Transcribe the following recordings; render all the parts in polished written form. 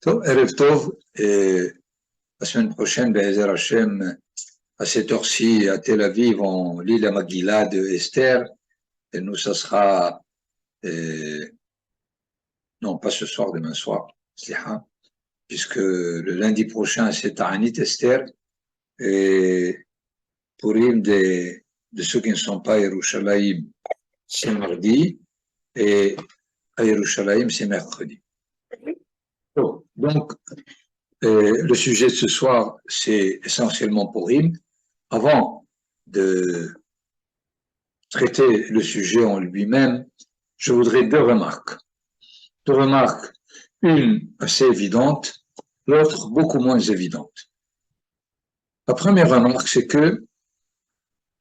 Erev Tov, et la semaine prochaine, Be'ezer Hashem, à cette heure-ci, à Tel Aviv, on lit la Megillah de Esther, et nous, ça sera, non, pas ce soir, demain soir, sliha, puisque le lundi prochain, c'est Ta'anit Esther, et pour une de ceux qui ne sont pas à Yerushalayim, c'est mardi, et à Yerushalayim, c'est mercredi. Donc, le sujet de ce soir, c'est essentiellement pour Purim. Avant de traiter le sujet en lui-même, je voudrais deux remarques. Deux remarques, une assez évidente, l'autre beaucoup moins évidente. La première remarque, c'est que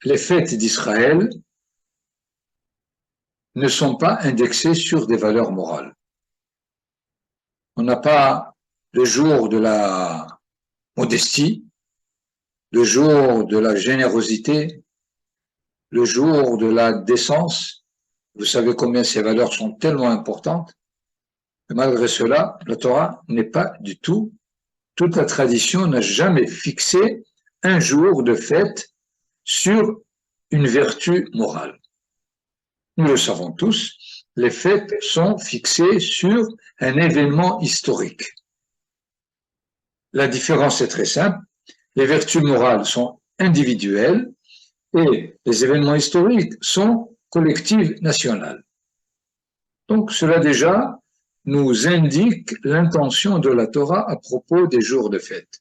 les fêtes d'Israël ne sont pas indexées sur des valeurs morales. On n'a pas le jour de la modestie, le jour de la générosité, le jour de la décence. Vous savez combien ces valeurs sont tellement importantes. Et malgré cela, la Torah n'est pas du tout, toute la tradition n'a jamais fixé un jour de fête sur une vertu morale. Nous le savons tous, les fêtes sont fixées sur un événement historique. La différence est très simple. Les vertus morales sont individuelles et les événements historiques sont collectifs nationales. Donc cela déjà nous indique l'intention de la Torah à propos des jours de fête.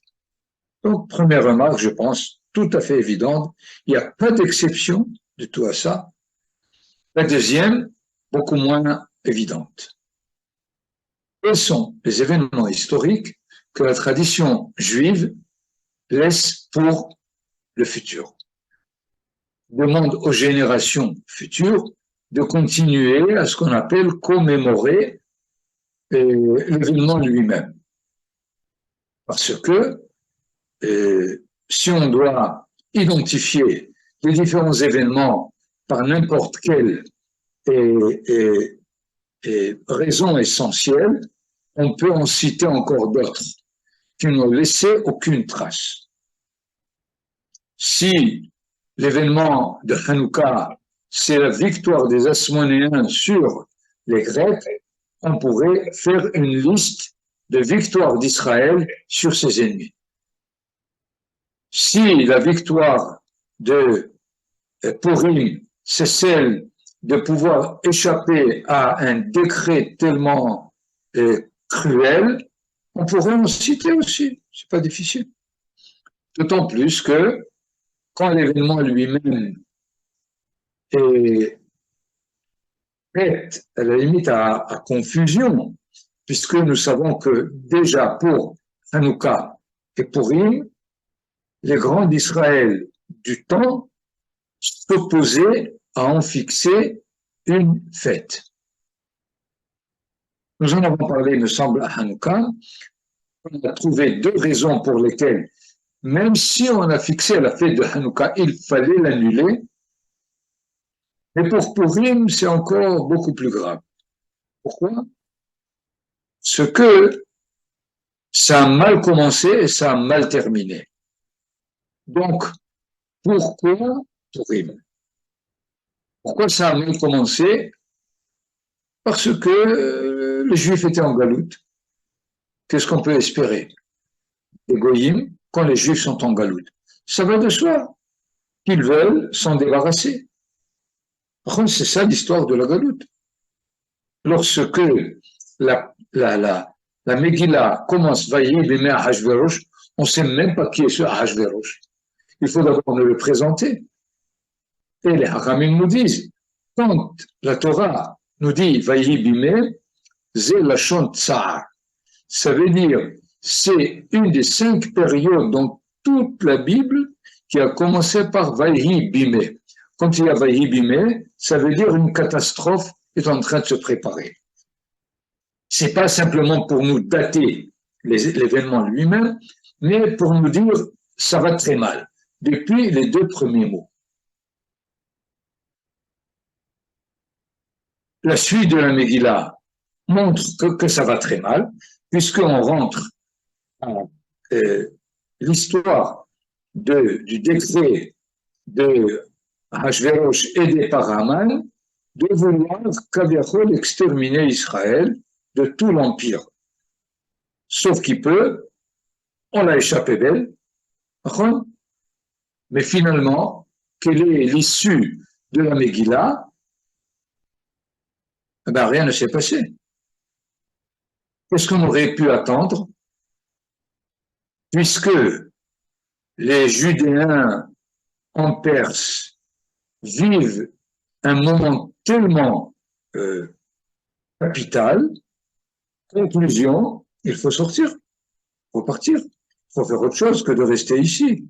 Donc première remarque, je pense, tout à fait évidente, il n'y a pas d'exception de tout à ça. La deuxième, beaucoup moins évidente. Quels sont les événements historiques que la tradition juive laisse pour le futur? Demande aux générations futures de continuer à ce qu'on appelle commémorer l'événement lui-même. Parce que si on doit identifier les différents événements par n'importe quelle raison essentielle, on peut en citer encore d'autres qui n'ont laissé aucune trace. Si l'événement de Hanouka, c'est la victoire des Asmonéens sur les Grecs, on pourrait faire une liste de victoires d'Israël sur ses ennemis. Si la victoire de Purim, c'est celle de pouvoir échapper à un décret tellement cruel, on pourrait en citer aussi, c'est pas difficile. D'autant plus que quand l'événement lui-même est prête, à la limite, à confusion, puisque nous savons que déjà pour Hanouka et Purim, les grands d'Israël du temps s'opposaient à en fixer une fête. Nous en avons parlé, il me semble, à Hanouka. On a trouvé deux raisons pour lesquelles, même si on a fixé la fête de Hanouka, il fallait l'annuler. Mais pour Purim, c'est encore beaucoup plus grave. Pourquoi? Parce que ça a mal commencé et ça a mal terminé. Donc, pourquoi Purim? Pourquoi ça a mal commencé? Parce que les Juifs étaient en galoute. Qu'est-ce qu'on peut espérer? Les Goïms, quand les Juifs sont en galoute, ça va de soi qu'ils veulent s'en débarrasser. Par contre, c'est ça l'histoire de la galoute. Lorsque la Megillah commence, Vayi bimei Ahashverosh, on ne sait même pas qui est ce Ahashverosh. Il faut d'abord nous le présenter. Et les Haramim nous disent, quand la Torah nous dit Vayi bimei, Zé lachon tsar, ça veut dire c'est une des 5 périodes dans toute la Bible qui a commencé par Vayi bimei. Quand il y a Vayi bimei, ça veut dire une catastrophe est en train de se préparer. C'est pas simplement pour nous dater l'événement lui-même, mais pour nous dire ça va très mal, depuis les 2 premiers mots. La suite de la Megillah montre que ça va très mal, puisqu'on rentre à l'histoire du décret de Hachvérosh aidé par Haman, de vouloir Kaviachol exterminer Israël de tout l'empire. Sauf qu'il peut, on l'a échappé belle, mais finalement, quelle est l'issue de la Megillah? Eh bien, rien ne s'est passé. Qu'est-ce qu'on aurait pu attendre? Puisque les Judéens en Perse vivent un moment tellement capital, conclusion, il faut sortir, il faut partir, il faut faire autre chose que de rester ici.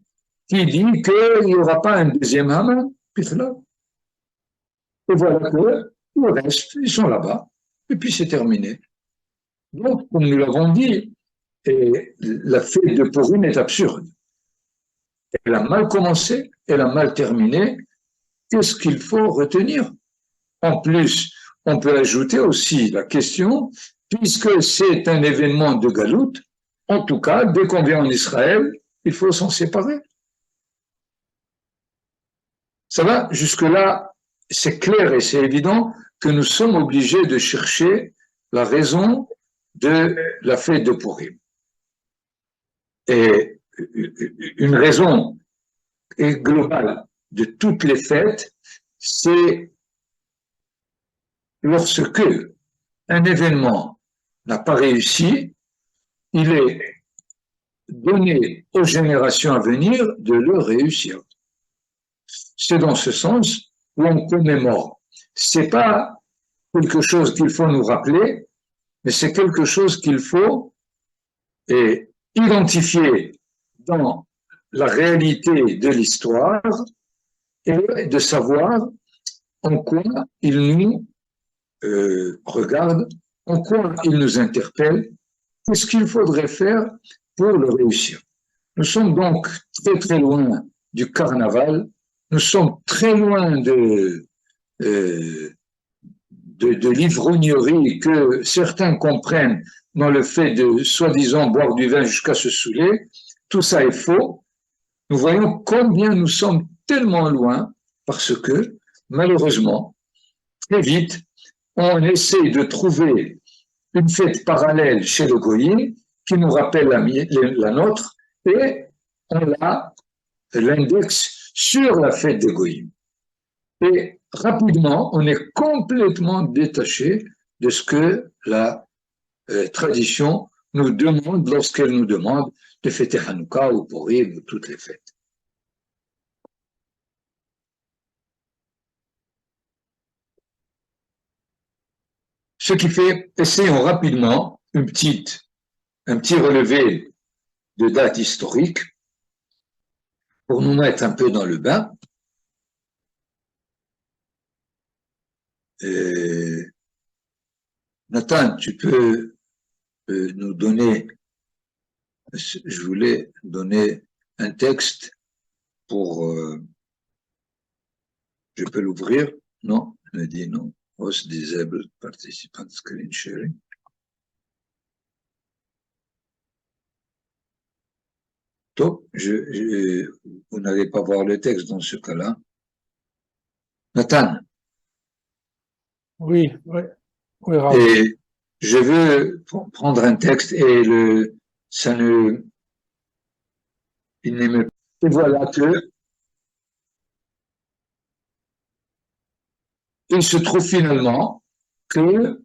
Qui dit qu'il n'y aura pas un deuxième Haman? Et voilà que le reste, ils sont là-bas, et puis c'est terminé. Donc, comme nous l'avons dit, la fête de Purim est absurde. Elle a mal commencé, elle a mal terminé. Qu'est-ce qu'il faut retenir? En plus, on peut ajouter aussi la question, puisque c'est un événement de galoute, en tout cas, dès qu'on vient en Israël, il faut s'en séparer. Ça va? Jusque-là, c'est clair et c'est évident que nous sommes obligés de chercher la raison de la fête de Purim. Et une raison globale de toutes les fêtes, c'est lorsque un événement n'a pas réussi, il est donné aux générations à venir de le réussir. C'est dans ce sens où on commémore. C'est pas quelque chose qu'il faut nous rappeler, mais c'est quelque chose qu'il faut identifier dans la réalité de l'histoire et de savoir en quoi il nous regarde, en quoi il nous interpelle, qu'est-ce qu'il faudrait faire pour le réussir. Nous sommes donc très très loin du carnaval, nous sommes très loin de l'ivrognerie que certains comprennent dans le fait de soi-disant boire du vin jusqu'à se saouler. Tout ça est faux. Nous voyons combien nous sommes tellement loin parce que, malheureusement, très vite, on essaie de trouver une fête parallèle chez le Goïm qui nous rappelle la nôtre et on a l'index sur la fête des Goïm. Et rapidement, on est complètement détaché de ce que la tradition nous demande lorsqu'elle nous demande de fêter Hanouka ou Purim ou toutes les fêtes. Ce qui fait, essayons rapidement un petit relevé de dates historiques pour nous mettre un peu dans le bain. Nathan, tu peux nous donner, je voulais donner un texte pour, je peux l'ouvrir? Non, il me dit non. Host disabled participant screen sharing. Top, vous n'allez pas voir le texte dans ce cas-là. Nathan. Oui, oui. Et je veux prendre un texte et il n'aime pas. Et voilà que il se trouve finalement que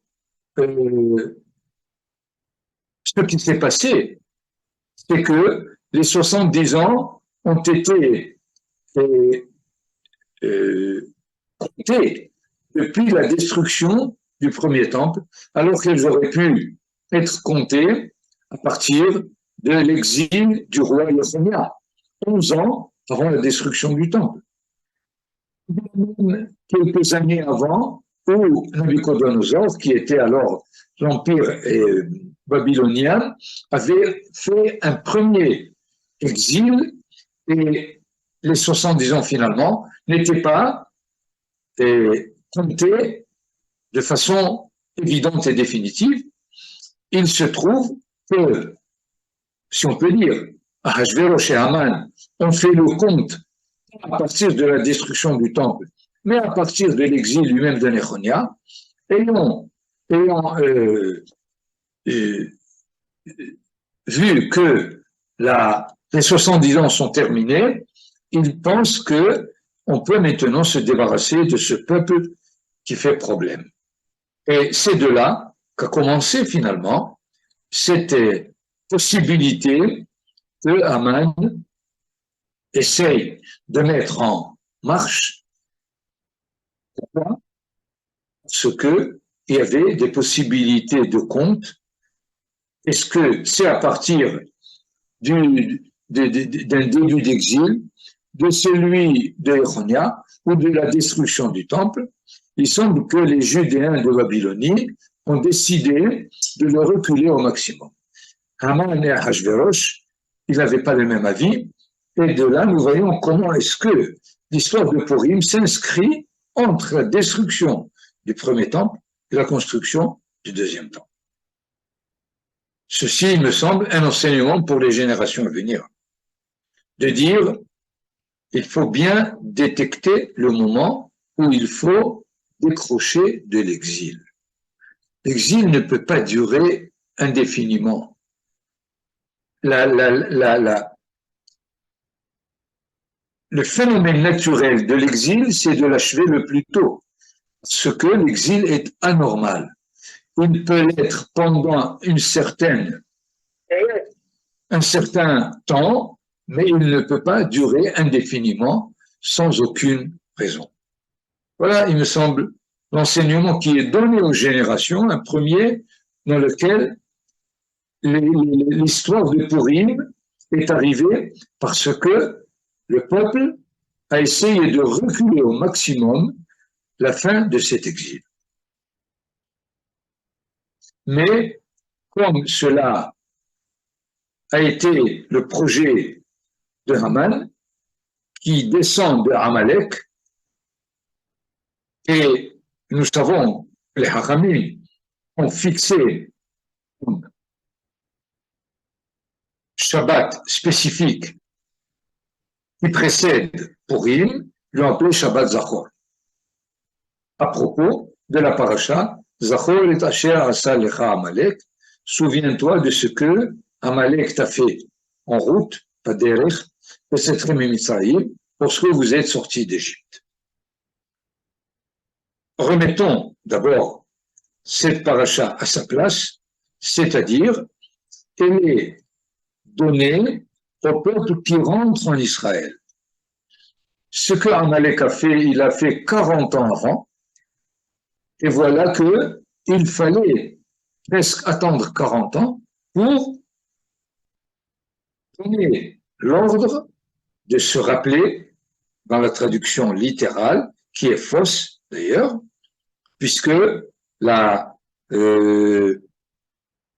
ce qui s'est passé, c'est que les 70 ans ont été comptés depuis la destruction du premier temple, alors qu'elles auraient pu être comptées à partir de l'exil du roi Yosémia, 11 ans avant la destruction du temple. Quelques années avant, où Nabucodonosor, qui était alors l'empire babylonien, avait fait un premier exil et les 70 ans finalement n'étaient pas comptés de façon évidente et définitive. Il se trouve que, si on peut dire, Ahashverosh et Haman ont fait le compte à partir de la destruction du temple, mais à partir de l'exil lui-même de Nechonia, ayant vu que les 70 ans sont terminés, ils pensent que on peut maintenant se débarrasser de ce peuple qui fait problème. Et c'est de là qu'a commencé finalement cette possibilité que Haman essaye de mettre en marche ce qu'il y avait des possibilités de compte. Est-ce que c'est à partir d'un début d'exil, de celui de Yechonia ou de la destruction du temple? Il semble que les Judéens de Babylonie ont décidé de le reculer au maximum. Haman et Ahashverosh, ils n'avaient pas le même avis, et de là, nous voyons comment est-ce que l'histoire de Purim s'inscrit entre la destruction du premier temple et la construction du deuxième temple. Ceci, il me semble, un enseignement pour les générations à venir. De dire, il faut bien détecter le moment où il faut décrocher de l'exil. L'exil ne peut pas durer indéfiniment. Le phénomène naturel de l'exil, c'est de l'achever le plus tôt, parce que l'exil est anormal. Il peut être pendant un certain temps, mais il ne peut pas durer indéfiniment sans aucune raison. Voilà, il me semble, l'enseignement qui est donné aux générations, un premier dans lequel l'histoire de Purim est arrivée parce que le peuple a essayé de reculer au maximum la fin de cet exil. Mais comme cela a été le projet de Haman, qui descend de Amalek, et nous savons, les Hachamim ont fixé un Shabbat spécifique qui précède Purim, l'ont appelé Shabbat Zachor. À propos de la paracha, Zachor et Asher Asa Lecha Amalek, souviens-toi de ce que Amalek t'a fait en route, pas derech, de cette Mitzrayim, lorsque vous êtes sortis d'Égypte. Remettons d'abord cette paracha à sa place, c'est-à-dire elle est donnée au peuple qui rentre en Israël. Ce que Amalek a fait, il a fait 40 ans avant, et voilà qu'il fallait presque attendre 40 ans pour donner l'ordre de se rappeler, dans la traduction littérale, qui est fausse d'ailleurs, puisque le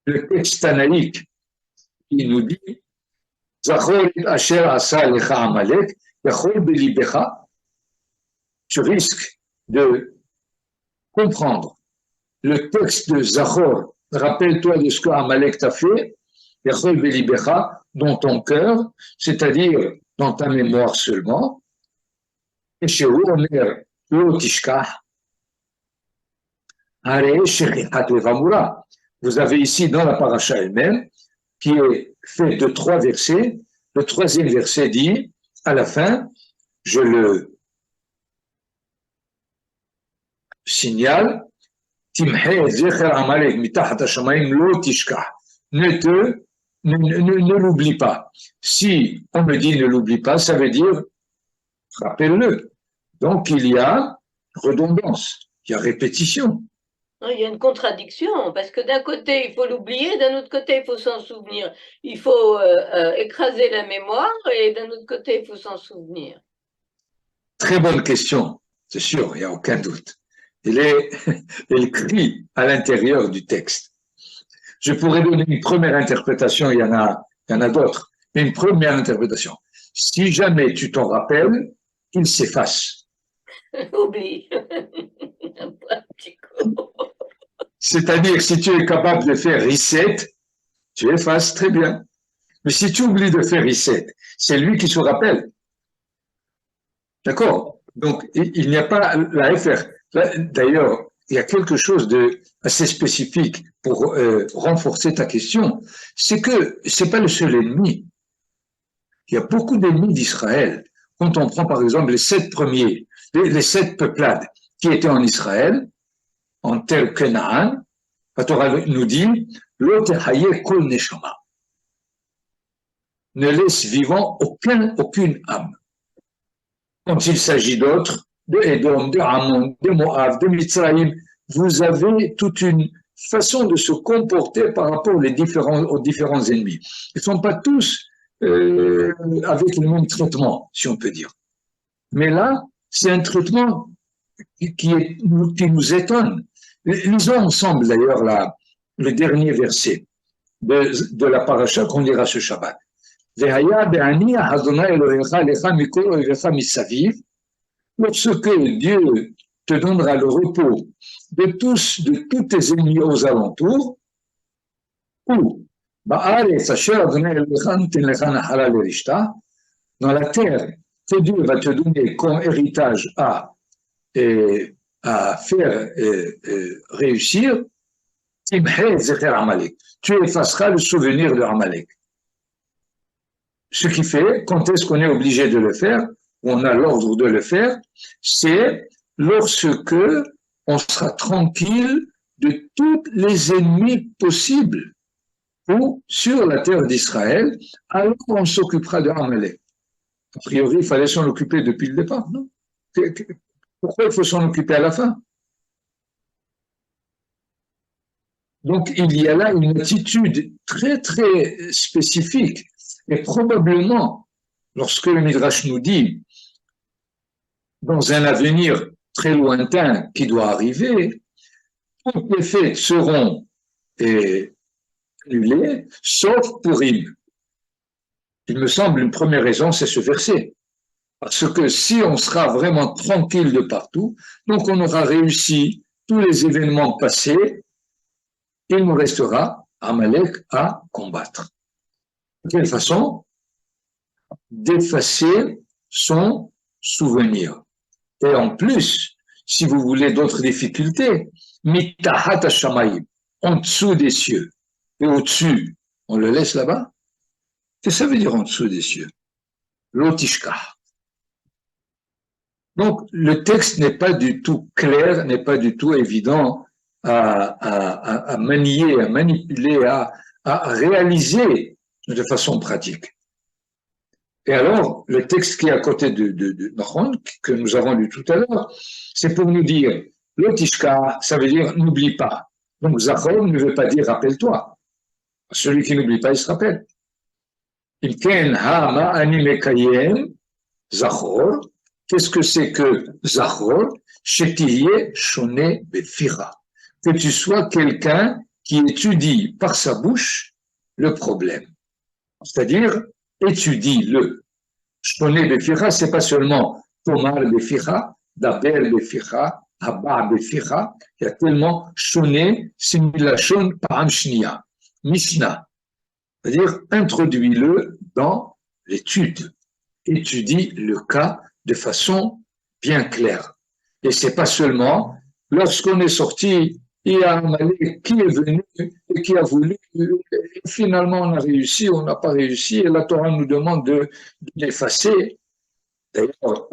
texte tanaïque qui nous dit Zachor asher asa lecha Amalek, yachol belibecha, tu risques de comprendre le texte de Zachor, rappelle-toi de ce que Amalek t'a fait, yachol belibecha, dans ton cœur, c'est-à-dire dans ta mémoire seulement, et chez Omer lo tishkach. Vous avez ici dans la paracha elle-même, qui est fait de 3 versets. Le 3e verset dit, à la fin, je le signale, ne l'oublie pas. Si on me dit ne l'oublie pas, ça veut dire rappelle-le. Donc il y a redondance, il y a répétition. Il y a une contradiction, parce que d'un côté, il faut l'oublier, d'un autre côté, il faut s'en souvenir. Il faut écraser la mémoire, et d'un autre côté, il faut s'en souvenir. Très bonne question, c'est sûr, il n'y a aucun doute. Elle crie à l'intérieur du texte. Je pourrais donner une première interprétation, il y en a d'autres, mais une première interprétation. Si jamais tu t'en rappelles, il s'efface. Oublie. C'est-à-dire, si tu es capable de faire reset, tu effaces, très bien. Mais si tu oublies de faire reset, c'est lui qui se rappelle. D'accord? Donc, il n'y a pas la FR. D'ailleurs, il y a quelque chose de assez spécifique pour renforcer ta question. C'est que c'est pas le seul ennemi. Il y a beaucoup d'ennemis d'Israël. Quand on prend par exemple les 7 premiers, les 7 peuplades qui étaient en Israël, en terre Canaan, la Torah nous dit, l'otehaye kol neshama. Ne laisse vivant aucune âme. Quand il s'agit d'autres, de Édom, de Ammon, de Moab, de Mitzrayim, vous avez toute une façon de se comporter par rapport aux différents ennemis. Ils ne sont pas tous avec le même traitement, si on peut dire. Mais là, c'est un traitement qui nous étonne. Lisons ensemble d'ailleurs le dernier verset de la paracha qu'on lira ce Shabbat. Lorsque Dieu te donnera le repos de tous tes ennemis aux alentours, ou dans la terre que Dieu va te donner comme héritage à faire réussir, tu effaceras le souvenir de Amalek. Ce qui fait, quand est-ce qu'on est obligé de le faire, on a l'ordre de le faire, c'est lorsque on sera tranquille de tous les ennemis possibles ou sur la terre d'Israël, alors on s'occupera de Amalek. A priori, il fallait s'en occuper depuis le départ, non? Pourquoi il faut s'en occuper à la fin? Donc, il y a là une attitude très, très spécifique. Et probablement, lorsque le Midrash nous dit, dans un avenir très lointain qui doit arriver, tous les fêtes seront annulées, sauf Purim. Il me semble une première raison, c'est ce verset. Parce que si on sera vraiment tranquille de partout, donc on aura réussi tous les événements passés, il nous restera Amalek à combattre. De quelle façon? D'effacer son souvenir. Et en plus, si vous voulez d'autres difficultés, mitahat hashamayim, en dessous des cieux. Et au-dessus, on le laisse là-bas? Qu'est-ce que ça veut dire en dessous des cieux? L'otishkah. Donc, le texte n'est pas du tout clair, n'est pas du tout évident à manier, à manipuler, à réaliser de façon pratique. Et alors, le texte qui est à côté de Nahon, que nous avons lu tout à l'heure, c'est pour nous dire, l'otishka, ça veut dire n'oublie pas. Donc, Zachor ne veut pas dire rappelle-toi. Celui qui n'oublie pas, il se rappelle. Imken ha ma'ani mekayem, Zachor. Qu'est-ce que c'est que Zachor? Shetiye shone befira. Que tu sois quelqu'un qui étudie par sa bouche le problème. C'est-à-dire, étudie-le. Shone befira, c'est pas seulement Tomar befira, Daber befira, Haba befira. Il y a tellement shone, c'est milachon param shnia. Mishnah. C'est-à-dire, introduis-le dans l'étude. Étudie le cas de façon bien claire. Et c'est pas seulement lorsqu'on est sorti, il y a un Amalek qui est venu et qui a voulu, et finalement on a réussi, on n'a pas réussi, et la Torah nous demande de l'effacer. D'ailleurs,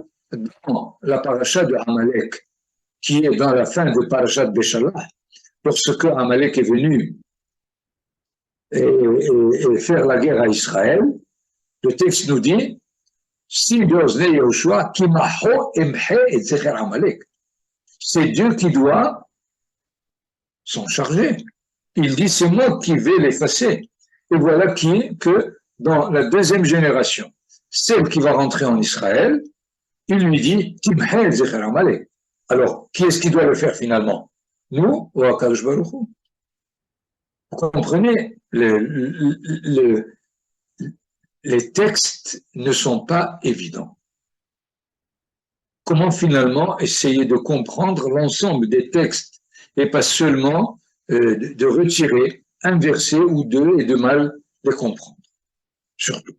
dans la paracha de Amalek, qui est dans la fin de parachat Beshalach, lorsque Amalek est venu et faire la guerre à Israël, le texte nous dit, c'est Dieu qui doit s'en charger. Il dit, c'est moi qui vais l'effacer. Et voilà que dans la deuxième génération, celle qui va rentrer en Israël, il lui dit, alors, qui est-ce qui doit le faire finalement? Nous ou Akadosh Baruch Hu? Vous comprenez, les textes ne sont pas évidents. Comment finalement essayer de comprendre l'ensemble des textes et pas seulement de retirer un verset ou deux et de mal les comprendre, surtout.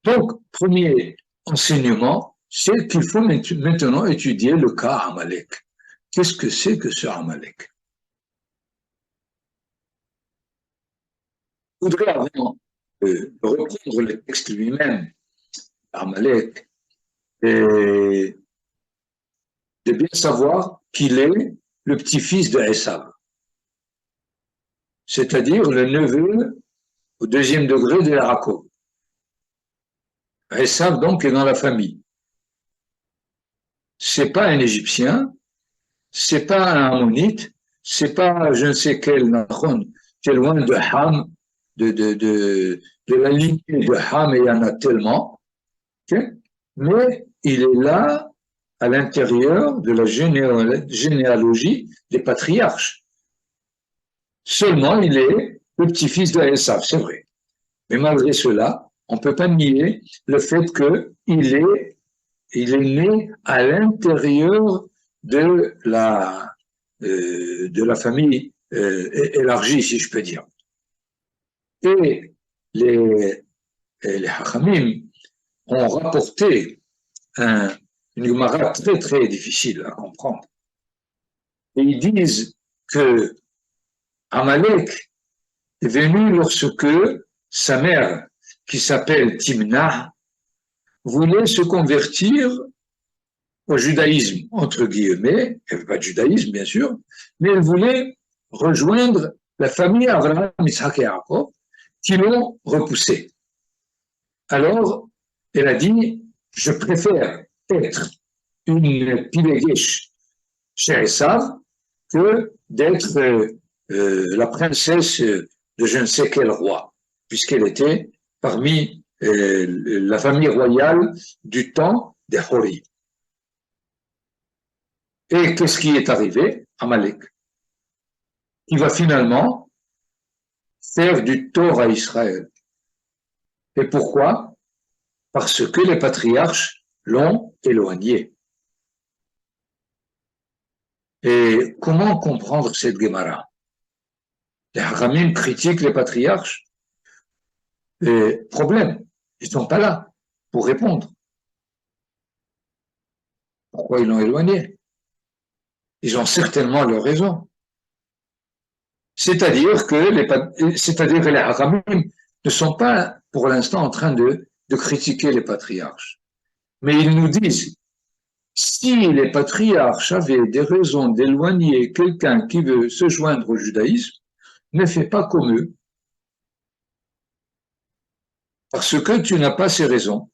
Donc, premier enseignement, c'est qu'il faut maintenant étudier le cas Amalek. Qu'est-ce que c'est que ce Amalek? Je voudrais avant reprendre le texte lui-même, Amalek, et de bien savoir qu'il est le petit-fils de Esav, c'est-à-dire le neveu au deuxième degré de Yaakov. Esav, donc, est dans la famille. C'est pas un Égyptien, c'est pas un Ammonite, c'est pas je ne sais quel Nahon, qui est loin de Ham, de la lignée de Ham, et il y en a tellement, okay? Mais il est là à l'intérieur de la généalogie des patriarches. Seulement, il est le petit-fils de Esav, c'est vrai. Mais malgré cela, on ne peut pas nier le fait qu'il est né à l'intérieur de la famille élargie, si je peux dire. Et les Hachamim ont rapporté une Gemara très très difficile à comprendre. Et ils disent que Amalek est venu lorsque sa mère, qui s'appelle Timna, voulait se convertir au judaïsme, entre guillemets, il n'y avait pas de judaïsme bien sûr, mais elle voulait rejoindre la famille Abraham, Isaac et Jacob, qui l'ont repoussée. Alors, elle a dit, je préfère être une Pilegesh chez Esav que d'être la princesse de je ne sais quel roi, puisqu'elle était parmi la famille royale du temps des Hori. Et qu'est-ce qui est arrivé? Amalek, qui va finalement faire du tort à Israël. Et pourquoi? Parce que les patriarches l'ont éloigné. Et comment comprendre cette Gemara? Les Haramim critiquent les patriarches. Et problème, ils ne sont pas là pour répondre. Pourquoi ils l'ont éloigné? Ils ont certainement leur raison. C'est-à-dire que les Haramim ne sont pas pour l'instant en train de critiquer les patriarches. Mais ils nous disent, si les patriarches avaient des raisons d'éloigner quelqu'un qui veut se joindre au judaïsme, ne fais pas comme eux. Parce que tu n'as pas ces raisons.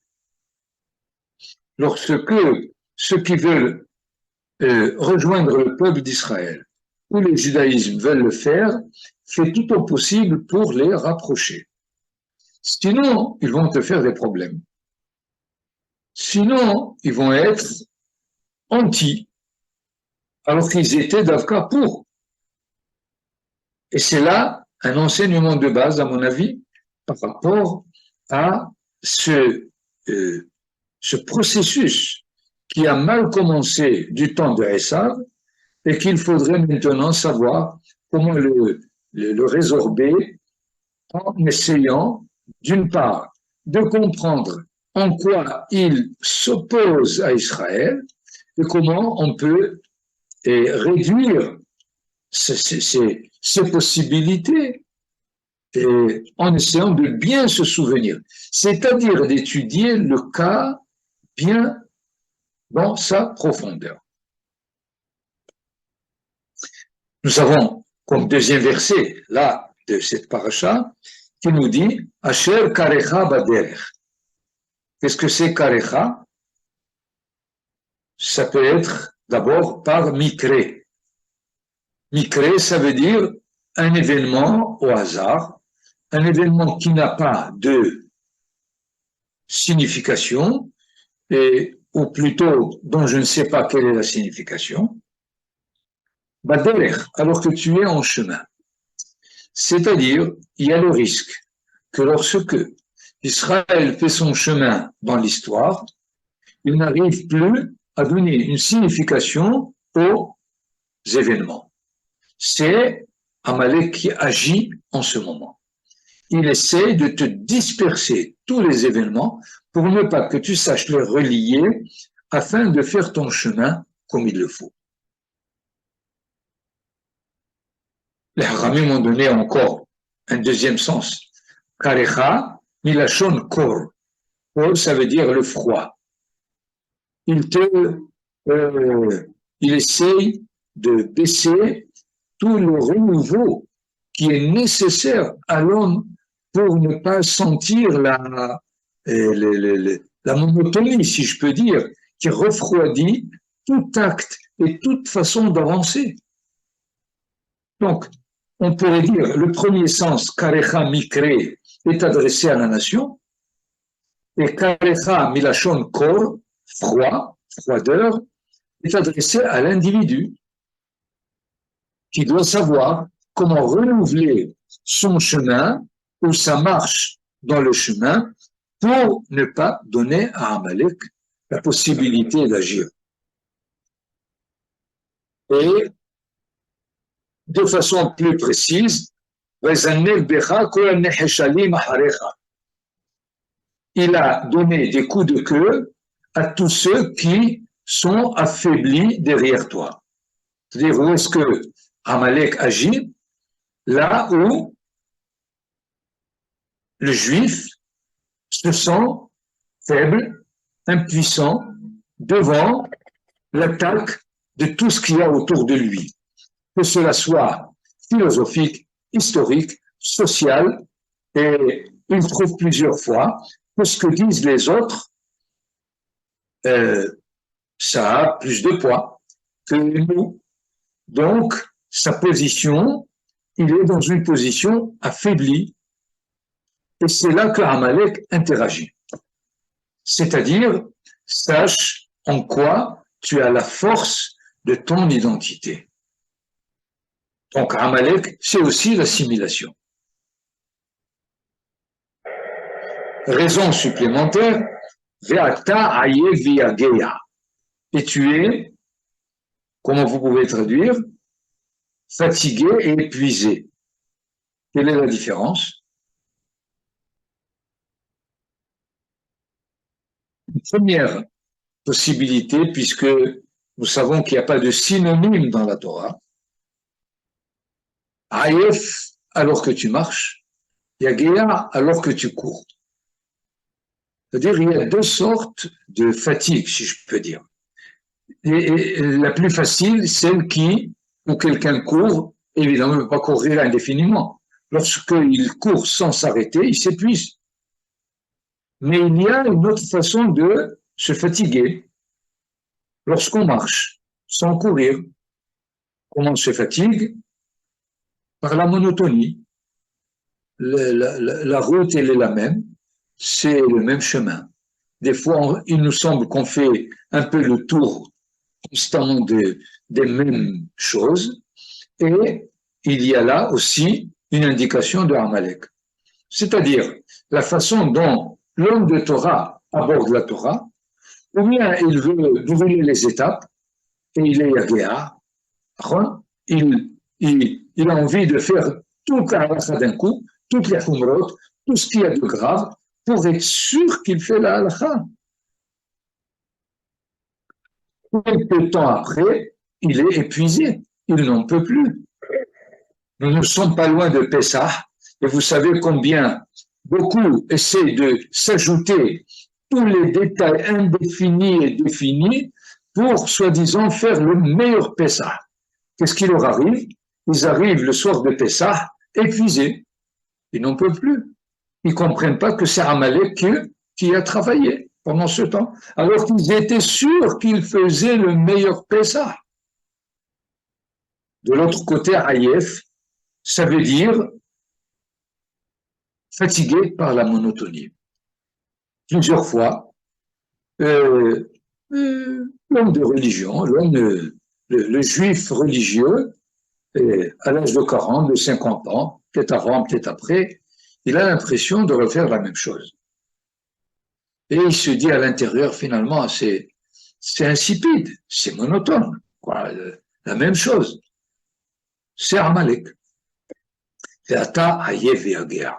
Lorsque ceux qui veulent rejoindre le peuple d'Israël ou le judaïsme veulent le faire, fais tout au possible pour les rapprocher. Sinon, ils vont te faire des problèmes. Sinon, ils vont être anti, alors qu'ils étaient d'Avka pour. Et c'est là un enseignement de base, à mon avis, par rapport à ce processus qui a mal commencé du temps de Esav et qu'il faudrait maintenant savoir comment le résorber en essayant, d'une part, de comprendre en quoi il s'oppose à Israël et comment on peut réduire ces possibilités en essayant de bien se souvenir, c'est-à-dire d'étudier le cas bien dans sa profondeur. Nous avons comme deuxième verset, là, de cette paracha, qui nous dit « Asher karecha baderech ». Qu'est-ce que c'est karecha? Ça peut être d'abord par mikre. Mikre, ça veut dire un événement au hasard, un événement qui n'a pas de signification, ou plutôt dont je ne sais pas quelle est la signification, baderech, alors que tu es en chemin. C'est-à-dire, il y a le risque que lorsque Israël fait son chemin dans l'histoire, il n'arrive plus à donner une signification aux événements. c'est Amalek qui agit en ce moment. Il essaie de te disperser tous les événements pour ne pas que tu saches les relier afin de faire ton chemin comme il le faut. Les Haramim ont donné encore un deuxième sens. Karecha, milachon kor. Kor, ça veut dire le froid. Il essaye de baisser tout le renouveau qui est nécessaire à l'homme pour ne pas sentir la monotonie, si je peux dire, qui refroidit tout acte et toute façon d'avancer. Donc, on pourrait dire, le premier sens, Karecha Mikre, est adressé à la nation, et Karecha Milachon Kor, froid, froideur, est adressé à l'individu qui doit savoir comment renouveler son chemin ou sa marche dans le chemin pour ne pas donner à Amalek la possibilité d'agir. Et de façon plus précise, il a donné des coups de queue à tous ceux qui sont affaiblis derrière toi. C'est-à-dire, où est-ce que Amalek agit? Là où le juif se sent faible, impuissant, devant l'attaque de tout ce qu'il y a autour de lui. Que cela soit philosophique, historique, social, et il trouve plusieurs fois que ce que disent les autres, ça a plus de poids que nous. Donc, sa position, il est dans une position affaiblie. Et c'est là que Amalek interagit. C'est-à-dire, sache en quoi tu as la force de ton identité. Donc, Amalek, c'est aussi l'assimilation. Raison supplémentaire, Ve'ata aye viageya. Et tu es, comment vous pouvez traduire, fatigué et épuisé. Quelle est la différence? Une première possibilité, puisque nous savons qu'il n'y a pas de synonyme dans la Torah. Ayef, alors que tu marches, Yagéa, alors que tu cours. C'est-à-dire qu'il y a deux sortes de fatigue, si je peux dire. Et la plus facile, celle où quelqu'un court, évidemment, il ne peut pas courir indéfiniment. Lorsqu'il court sans s'arrêter, il s'épuise. Mais il y a une autre façon de se fatiguer. Lorsqu'on marche sans courir, comment on se fatigue? Par la monotonie. La route, elle est la même, c'est le même chemin. Des fois, il nous semble qu'on fait un peu le tour constamment des mêmes choses, et il y a là aussi une indication de Amalek. C'est-à-dire la façon dont l'homme de Torah aborde la Torah, ou bien il veut brûler les étapes, et il est yagéa, il a envie de faire toute la halakha d'un coup, toutes les khumrot, tout ce qu'il y a de grave, pour être sûr qu'il fait la halakha. Quelque temps après, il est épuisé, il n'en peut plus. Nous ne sommes pas loin de Pessah, et vous savez combien beaucoup essaient de s'ajouter tous les détails indéfinis et définis pour, soi-disant, faire le meilleur Pessah. Qu'est-ce qui leur arrive? Ils arrivent le soir de Pessah épuisés. Ils n'en peuvent plus. Ils ne comprennent pas que c'est Amalek qui a travaillé pendant ce temps, alors qu'ils étaient sûrs qu'ils faisaient le meilleur Pessah. De l'autre côté, Ayef, ça veut dire fatigué par la monotonie. Plusieurs fois, l'homme de religion, le juif religieux, à l'âge de 40, de 50 ans, peut-être avant, peut-être après, il a l'impression de refaire la même chose. Et il se dit à l'intérieur, finalement, c'est insipide, c'est monotone, quoi, la même chose. c'est Amalek. ואתה עייף ויגע,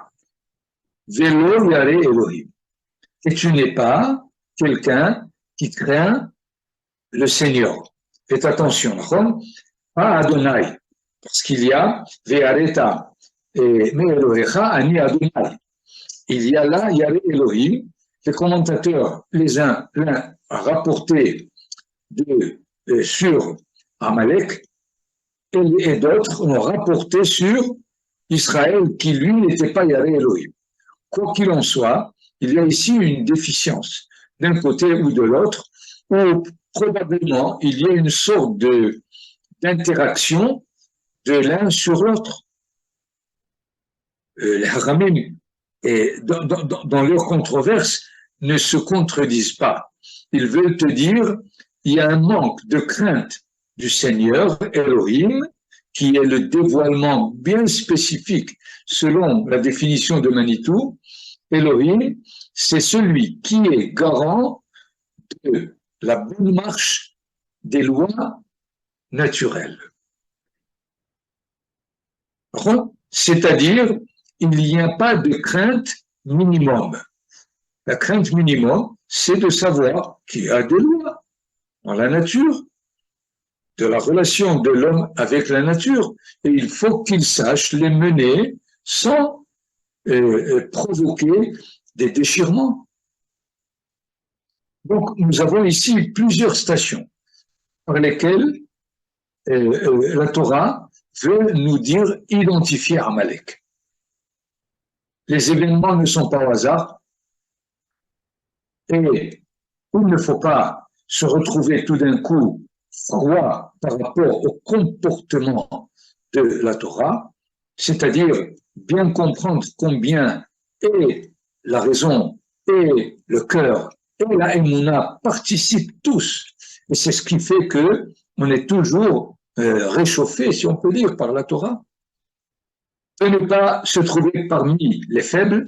ולא ירא אלוהים. Et tu n'es pas quelqu'un qui craint le Seigneur. Faites attention, pas Adonai, parce qu'il y a Ve'areta et Me'elohecha ani Adonai. Il y a là Yare Elohim. Les commentateurs, l'un a rapporté sur Amalek et d'autres ont rapporté sur Israël qui lui n'était pas Yare Elohim. Quoi qu'il en soit, il y a ici une déficience d'un côté ou de l'autre, où probablement il y a une sorte d'interaction de l'un sur l'autre. Les Haramim, dans leur controverse, ne se contredisent pas. Ils veulent te dire il y a un manque de crainte du Seigneur Elohim, qui est le dévoilement bien spécifique selon la définition de Manitou. Elohim, c'est celui qui est garant de la bonne marche des lois naturelles. C'est-à-dire, il n'y a pas de crainte minimum. La crainte minimum, c'est de savoir qu'il y a des lois dans la nature, de la relation de l'homme avec la nature, et il faut qu'il sache les mener sans provoquer des déchirements. Donc, nous avons ici plusieurs stations par lesquelles la Torah veut nous dire identifier Amalek. Les événements ne sont pas au hasard et il ne faut pas se retrouver tout d'un coup froid par rapport au comportement de la Torah, c'est-à-dire bien comprendre combien et la raison et le cœur et la émouna participent tous. Et c'est ce qui fait que on est toujours réchauffé, si on peut dire, par la Torah. De ne pas se trouver parmi les faibles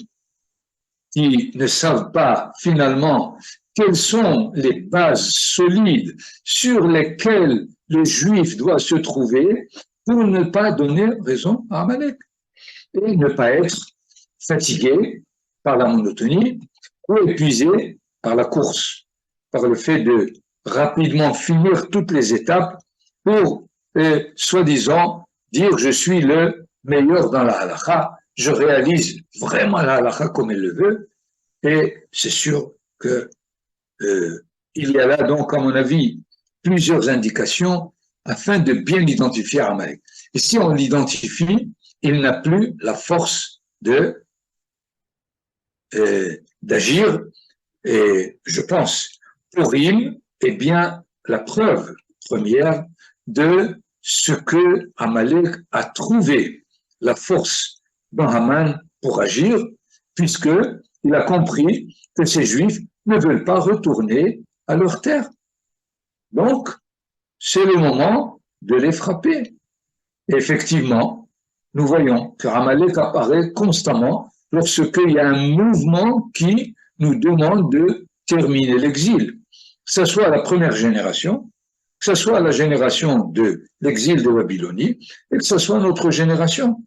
qui ne savent pas finalement quelles sont les bases solides sur lesquelles le juif doit se trouver pour ne pas donner raison à Amalek et ne pas être fatigué par la monotonie ou épuisé par la course, par le fait de rapidement finir toutes les étapes pour, soi-disant, dire je suis le meilleur dans la halakha, je réalise vraiment la halakha comme elle le veut, et c'est sûr que il y a là donc, à mon avis, plusieurs indications afin de bien identifier Amalek. Et si on l'identifie, il n'a plus la force d'agir. Et je pense, Purim est bien la preuve première de ce que Amalek a trouvé la force dans Haman pour agir, puisqu'il a compris que ces Juifs ne veulent pas retourner à leur terre. Donc, c'est le moment de les frapper. Et effectivement, nous voyons que Amalek apparaît constamment lorsqu'il y a un mouvement qui nous demande de terminer l'exil. Que ce soit la première génération, que ce soit la génération de l'exil de Babylonie, et que ce soit notre génération.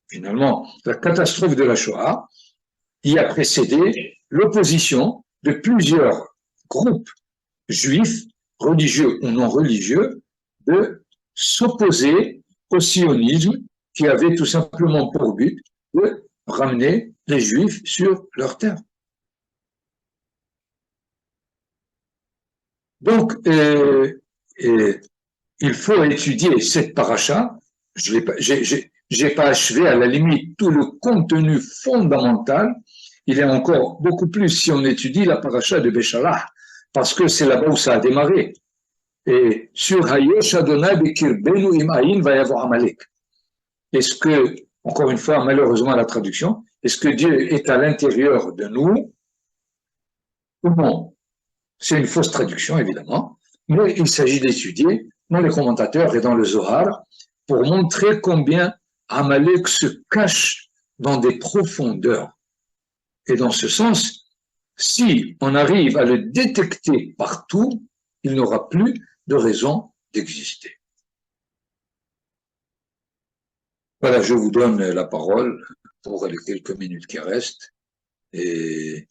Finalement, la catastrophe de la Shoah y a précédé l'opposition de plusieurs groupes juifs, religieux ou non religieux, de s'opposer au sionisme qui avait tout simplement pour but de ramener les Juifs sur leur terre. Donc, il faut étudier cette paracha. J'ai pas achevé à la limite tout le contenu fondamental. Il y a encore beaucoup plus si on étudie la paracha de Béchalah, parce que c'est là-bas où ça a démarré. Et sur Hayesh Adonai Bekirbenu Im Ayin va y avoir Amalek. Est-ce que, encore une fois, malheureusement la traduction, est-ce que Dieu est à l'intérieur de nous ou non? C'est une fausse traduction, évidemment, mais il s'agit d'étudier dans les commentateurs et dans le Zohar pour montrer combien Amalek se cache dans des profondeurs. Et dans ce sens, si on arrive à le détecter partout, il n'aura plus de raison d'exister. Voilà, je vous donne la parole pour les quelques minutes qui restent et